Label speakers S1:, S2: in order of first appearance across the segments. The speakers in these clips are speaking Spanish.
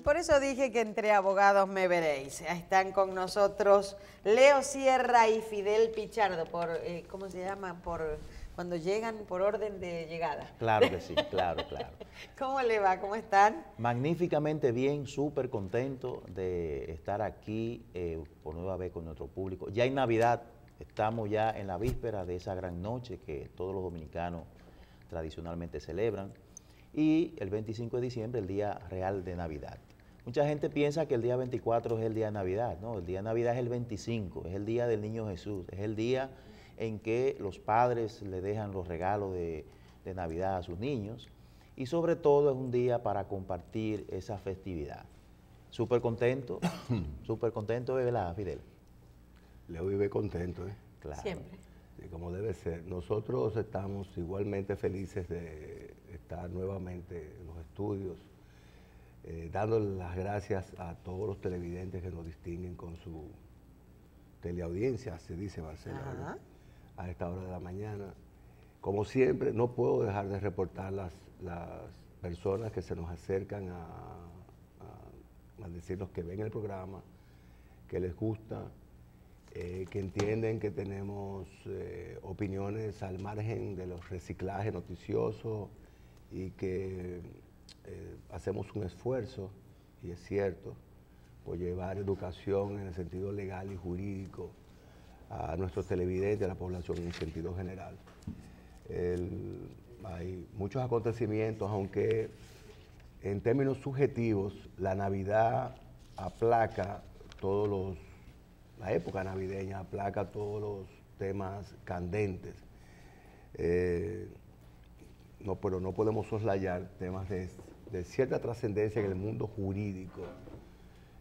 S1: por eso dije que entre abogados me veréis. Están con nosotros Leo Sierra y Fidel Pichardo, ¿cómo se llama? Cuando llegan por orden de llegada.
S2: Claro que sí, claro, claro.
S1: ¿Cómo le va? ¿Cómo están?
S2: Magníficamente bien, súper contento de estar aquí por nueva vez con nuestro público. Ya en Navidad, estamos ya en la víspera de esa gran noche que todos los dominicanos tradicionalmente celebran. Y el 25 de diciembre, el día real de Navidad. Mucha gente piensa que el día 24 es el día de Navidad, no, el día de Navidad es el 25, es el día del niño Jesús, es el día en que los padres le dejan los regalos de Navidad a sus niños y sobre todo es un día para compartir esa festividad. Súper contento, ¿verdad, Fidel?
S3: Leo vive contento, ¿eh?
S2: Claro.
S1: Siempre.
S3: Y como debe ser. Nosotros estamos igualmente felices de estar nuevamente en los estudios, dándole las gracias a todos los televidentes que nos distinguen con su teleaudiencia, se dice, Marcela, a esta hora de la mañana. Como siempre, no puedo dejar de reportar las personas que se nos acercan a decirnos que ven el programa, que les gusta, que entienden que tenemos opiniones al margen de los reciclajes noticiosos y que hacemos un esfuerzo, y es cierto, por llevar educación en el sentido legal y jurídico a nuestros televidentes, a la población en sentido general. Hay muchos acontecimientos, aunque en términos subjetivos la Navidad aplaca la época navideña aplaca todos los temas candentes. Pero no podemos soslayar temas de cierta trascendencia en el mundo jurídico,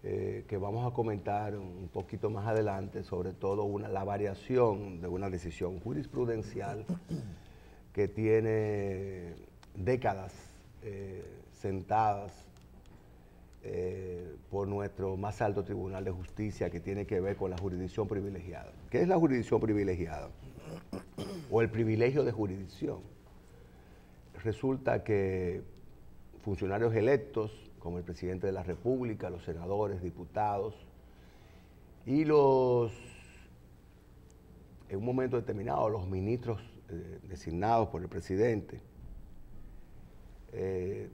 S3: que vamos a comentar un poquito más adelante, sobre todo la variación de una decisión jurisprudencial que tiene décadas sentadas por nuestro más alto Tribunal de Justicia, que tiene que ver con la jurisdicción privilegiada. ¿Qué es la jurisdicción privilegiada? O el privilegio de jurisdicción. Resulta que funcionarios electos, como el presidente de la República, los senadores, diputados, y en un momento determinado, los ministros designados por el presidente,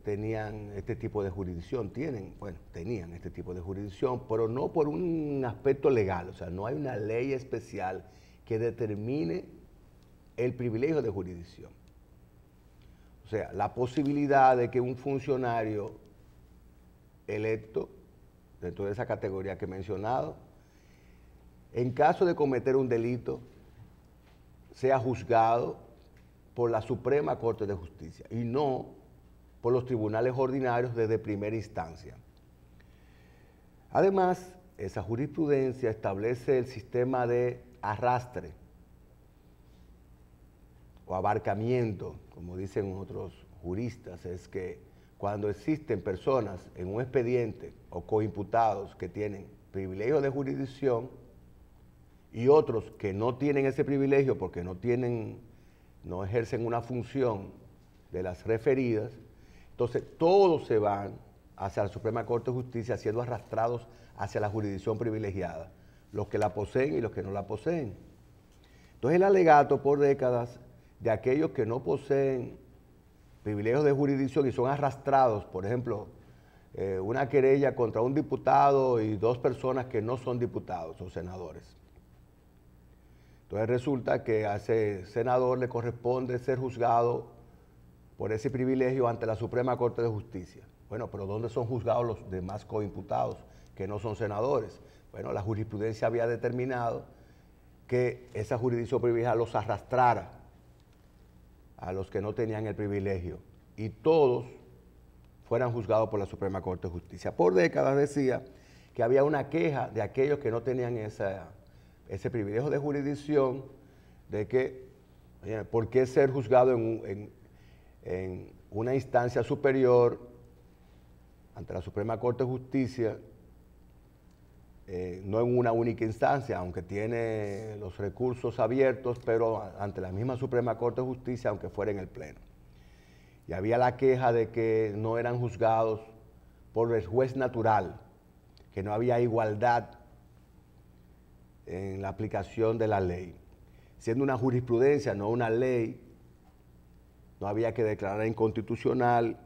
S3: tenían este tipo de jurisdicción, tenían este tipo de jurisdicción, pero no por un aspecto legal, o sea, no hay una ley especial que determine el privilegio de jurisdicción. O sea, la posibilidad de que un funcionario electo, dentro de esa categoría que he mencionado, en caso de cometer un delito, sea juzgado por la Suprema Corte de Justicia y no por los tribunales ordinarios desde primera instancia. Además, esa jurisprudencia establece el sistema de arrastre o abarcamiento, como dicen otros juristas, es que cuando existen personas en un expediente o coimputados que tienen privilegio de jurisdicción y otros que no tienen ese privilegio porque no ejercen una función de las referidas, entonces todos se van hacia la Suprema Corte de Justicia siendo arrastrados hacia la jurisdicción privilegiada, los que la poseen y los que no la poseen. Entonces el alegato por décadas de aquellos que no poseen privilegios de jurisdicción y son arrastrados, por ejemplo, una querella contra un diputado y dos personas que no son diputados o senadores. Entonces resulta que a ese senador le corresponde ser juzgado por ese privilegio ante la Suprema Corte de Justicia. Bueno, pero ¿dónde son juzgados los demás coimputados que no son senadores? Bueno, la jurisprudencia había determinado que esa jurisdicción privilegiada los arrastrara a los que no tenían el privilegio y todos fueran juzgados por la Suprema Corte de Justicia. Por décadas decía que había una queja de aquellos que no tenían ese privilegio de jurisdicción, de que, oye, ¿por qué ser juzgado en una instancia superior ante la Suprema Corte de Justicia, no en una única instancia, aunque tiene los recursos abiertos, pero ante la misma Suprema Corte de Justicia, aunque fuera en el Pleno? Y había la queja de que no eran juzgados por el juez natural, que no había igualdad en la aplicación de la ley. Siendo una jurisprudencia, no una ley, no había que declarar inconstitucional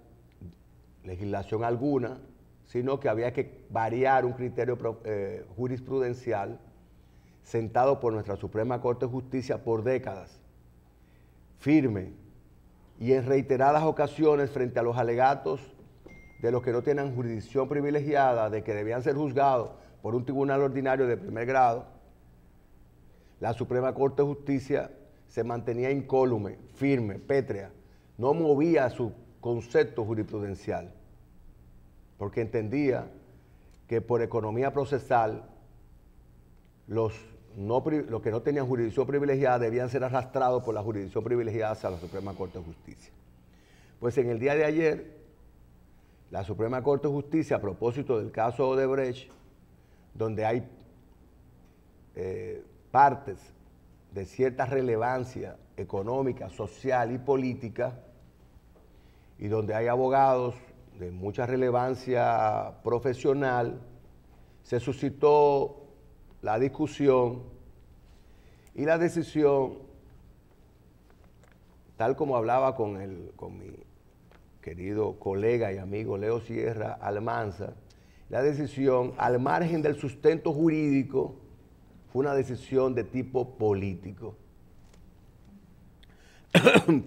S3: legislación alguna, sino que había que variar un criterio jurisprudencial sentado por nuestra Suprema Corte de Justicia por décadas, firme y en reiteradas ocasiones frente a los alegatos de los que no tienen jurisdicción privilegiada, de que debían ser juzgados por un tribunal ordinario de primer grado. La Suprema Corte de Justicia se mantenía incólume, firme, pétrea, no movía su concepto jurisprudencial, porque entendía que por economía procesal los que no tenían jurisdicción privilegiada debían ser arrastrados por la jurisdicción privilegiada hacia la Suprema Corte de Justicia. Pues en el día de ayer, la Suprema Corte de Justicia, a propósito del caso Odebrecht, donde hay partes de cierta relevancia económica, social y política, y donde hay abogados de mucha relevancia profesional, se suscitó la discusión y la decisión, tal como hablaba con mi querido colega y amigo Leo Sierra Almanza, la decisión, al margen del sustento jurídico, fue una decisión de tipo político.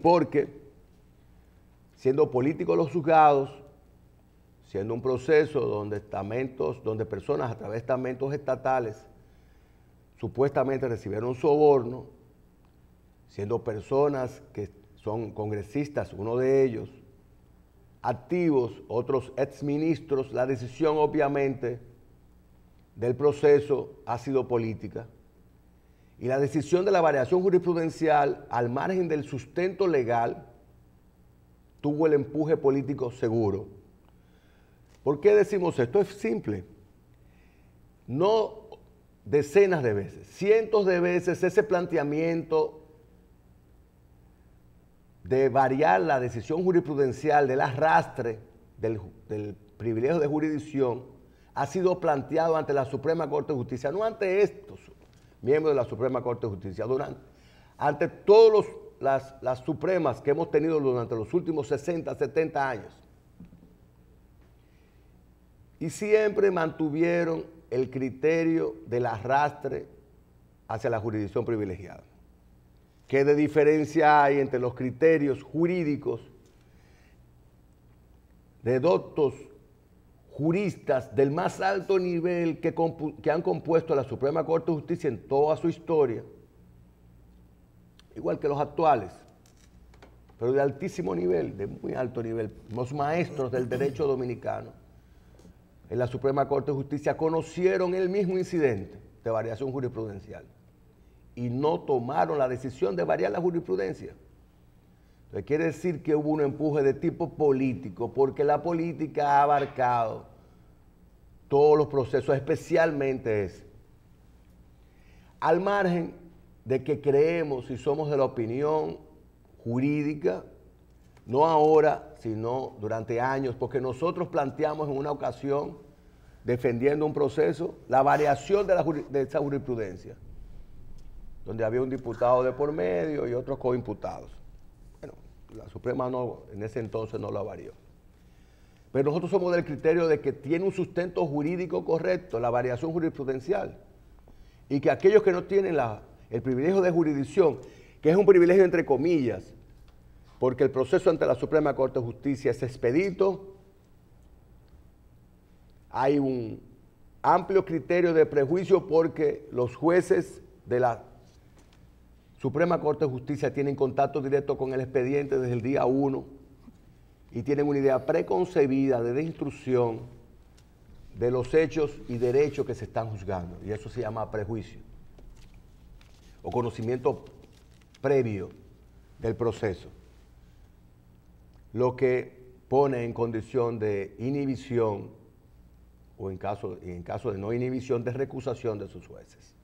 S3: Porque, siendo políticos los juzgados, siendo un proceso donde personas a través de estamentos estatales supuestamente recibieron un soborno, siendo personas que son congresistas, uno de ellos, activos, otros exministros, la decisión obviamente del proceso ha sido política. Y la decisión de la variación jurisprudencial, al margen del sustento legal, tuvo el empuje político seguro. ¿Por qué decimos esto? Es simple. No decenas de veces, cientos de veces ese planteamiento de variar la decisión jurisprudencial del arrastre del privilegio de jurisdicción ha sido planteado ante la Suprema Corte de Justicia, no ante estos miembros de la Suprema Corte de Justicia, ante todas las supremas que hemos tenido durante los últimos 60, 70 años. Y siempre mantuvieron el criterio del arrastre hacia la jurisdicción privilegiada. ¿Qué de diferencia hay entre los criterios jurídicos de doctos juristas del más alto nivel que han compuesto la Suprema Corte de Justicia en toda su historia, igual que los actuales, pero de altísimo nivel, de muy alto nivel, los maestros del derecho dominicano, en la Suprema Corte de Justicia conocieron el mismo incidente de variación jurisprudencial y no tomaron la decisión de variar la jurisprudencia? Entonces quiere decir que hubo un empuje de tipo político, porque la política ha abarcado todos los procesos, especialmente ese. Al margen de que creemos y somos de la opinión jurídica, no ahora, sino durante años, porque nosotros planteamos en una ocasión, defendiendo un proceso, la variación de esa jurisprudencia, donde había un diputado de por medio y otros coimputados. Bueno, la Suprema en ese entonces no la varió. Pero nosotros somos del criterio de que tiene un sustento jurídico correcto, la variación jurisprudencial, y que aquellos que no tienen el privilegio de jurisdicción, que es un privilegio entre comillas, porque el proceso ante la Suprema Corte de Justicia es expedito, hay un amplio criterio de prejuicio porque los jueces de la Suprema Corte de Justicia tienen contacto directo con el expediente desde el día 1 y tienen una idea preconcebida de instrucción de los hechos y derechos que se están juzgando, y eso se llama prejuicio o conocimiento previo del proceso, lo que pone en condición de inhibición o en caso de no inhibición, de recusación de sus jueces.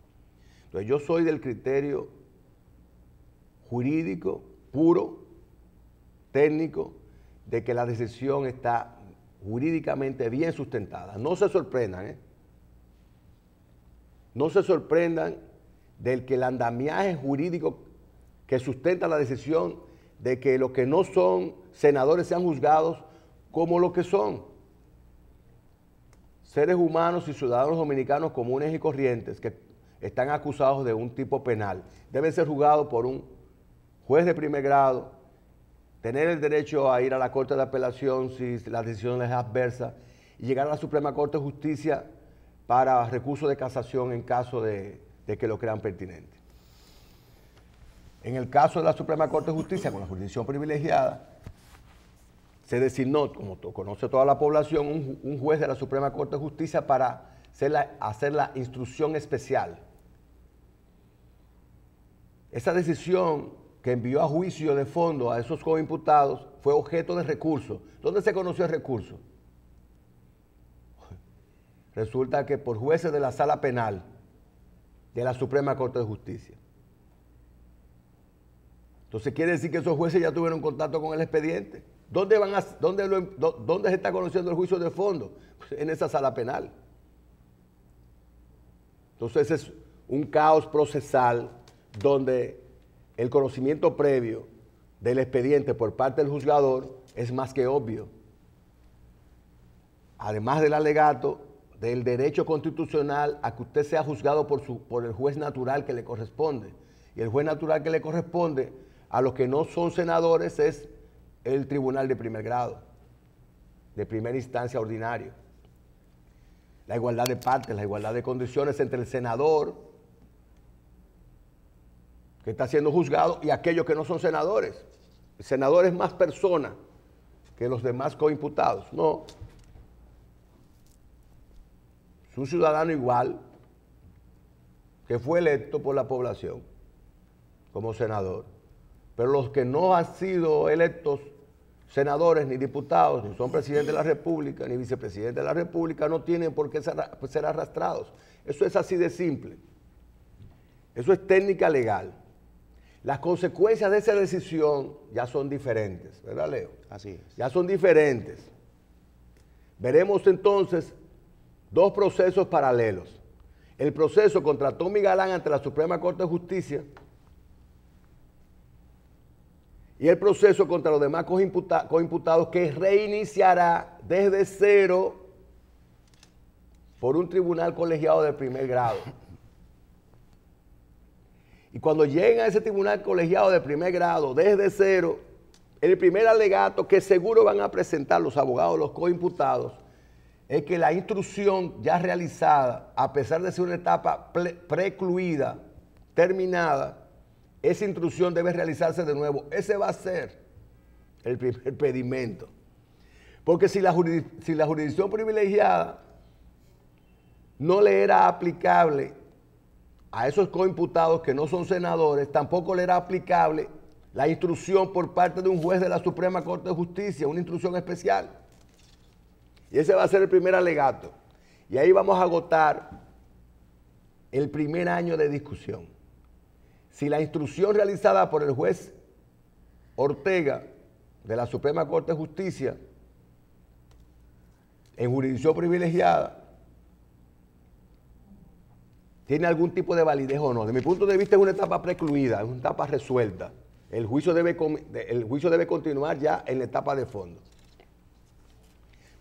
S3: Entonces yo soy del criterio jurídico, puro, técnico, de que la decisión está jurídicamente bien sustentadas. No se sorprendan, ¿eh? No se sorprendan del que el andamiaje jurídico que sustenta la decisión de que los que no son senadores sean juzgados como lo que son. Seres humanos y ciudadanos dominicanos comunes y corrientes que están acusados de un tipo penal deben ser juzgados por un juez de primer grado, tener el derecho a ir a la Corte de Apelación si la decisión les es adversa y llegar a la Suprema Corte de Justicia para recurso de casación en caso de que lo crean pertinente. En el caso de la Suprema Corte de Justicia, con la jurisdicción privilegiada, se designó, como conoce toda la población, un juez de la Suprema Corte de Justicia para hacer la instrucción especial. Esa decisión que envió a juicio de fondo a esos coimputados fue objeto de recurso. ¿Dónde se conoció el recurso? Resulta que por jueces de la Sala Penal de la Suprema Corte de Justicia. Entonces quiere decir que esos jueces ya tuvieron contacto con el expediente. ¿Dónde se está conociendo el juicio de fondo? Pues en esa sala penal. Entonces es un caos procesal donde el conocimiento previo del expediente por parte del juzgador es más que obvio. Además del alegato del derecho constitucional a que usted sea juzgado por el juez natural que le corresponde. Y el juez natural que le corresponde a los que no son senadores es el tribunal de primer grado, de primera instancia ordinario. La igualdad de partes, la igualdad de condiciones entre el senador que está siendo juzgado y aquellos que no son senadores. El senador es más persona que los demás coimputados. No. Es un ciudadano igual que fue electo por la población como senador. Pero los que no han sido electos senadores ni diputados, ni son presidentes de la República, ni vicepresidentes de la República, no tienen por qué ser arrastrados. Eso es así de simple. Eso es técnica legal. Las consecuencias de esa decisión ya son diferentes, ¿verdad, Leo?
S2: Así es.
S3: Ya son diferentes. Veremos entonces dos procesos paralelos. El proceso contra Tommy Galán ante la Suprema Corte de Justicia y el proceso contra los demás coimputados que reiniciará desde cero por un tribunal colegiado de primer grado. Y cuando lleguen a ese tribunal colegiado de primer grado, desde cero, el primer alegato que seguro van a presentar los abogados de los coimputados es que la instrucción ya realizada, a pesar de ser una etapa precluida, terminada, esa instrucción debe realizarse de nuevo. Ese va a ser el primer pedimento. Porque si la jurisdicción privilegiada no le era aplicable a esos coimputados que no son senadores, tampoco le era aplicable la instrucción por parte de un juez de la Suprema Corte de Justicia, una instrucción especial. Y ese va a ser el primer alegato. Y ahí vamos a agotar el primer año de discusión. Si la instrucción realizada por el juez Ortega de la Suprema Corte de Justicia en jurisdicción privilegiada tiene algún tipo de validez o no. De mi punto de vista es una etapa precluida, es una etapa resuelta. El juicio debe continuar ya en la etapa de fondo.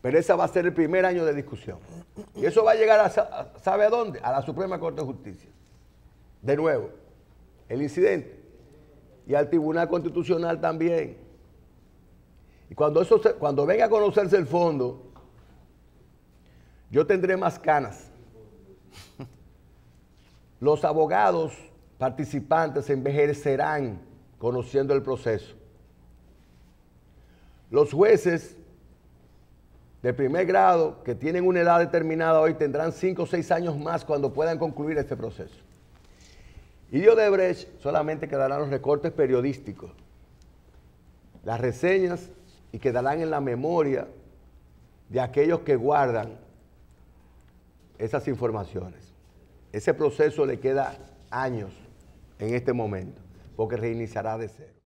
S3: Pero ese va a ser el primer año de discusión. Y eso va a llegar ¿sabe a dónde? A la Suprema Corte de Justicia. De nuevo, el incidente. Y al Tribunal Constitucional también. Y cuando venga a conocerse el fondo, yo tendré más canas. Los abogados participantes envejecerán conociendo el proceso. Los jueces de primer grado que tienen una edad determinada hoy tendrán 5 o 6 años más cuando puedan concluir este proceso. Y de Odebrecht solamente quedarán los recortes periodísticos, las reseñas, y quedarán en la memoria de aquellos que guardan esas informaciones. Ese proceso le queda años en este momento, porque reiniciará de cero.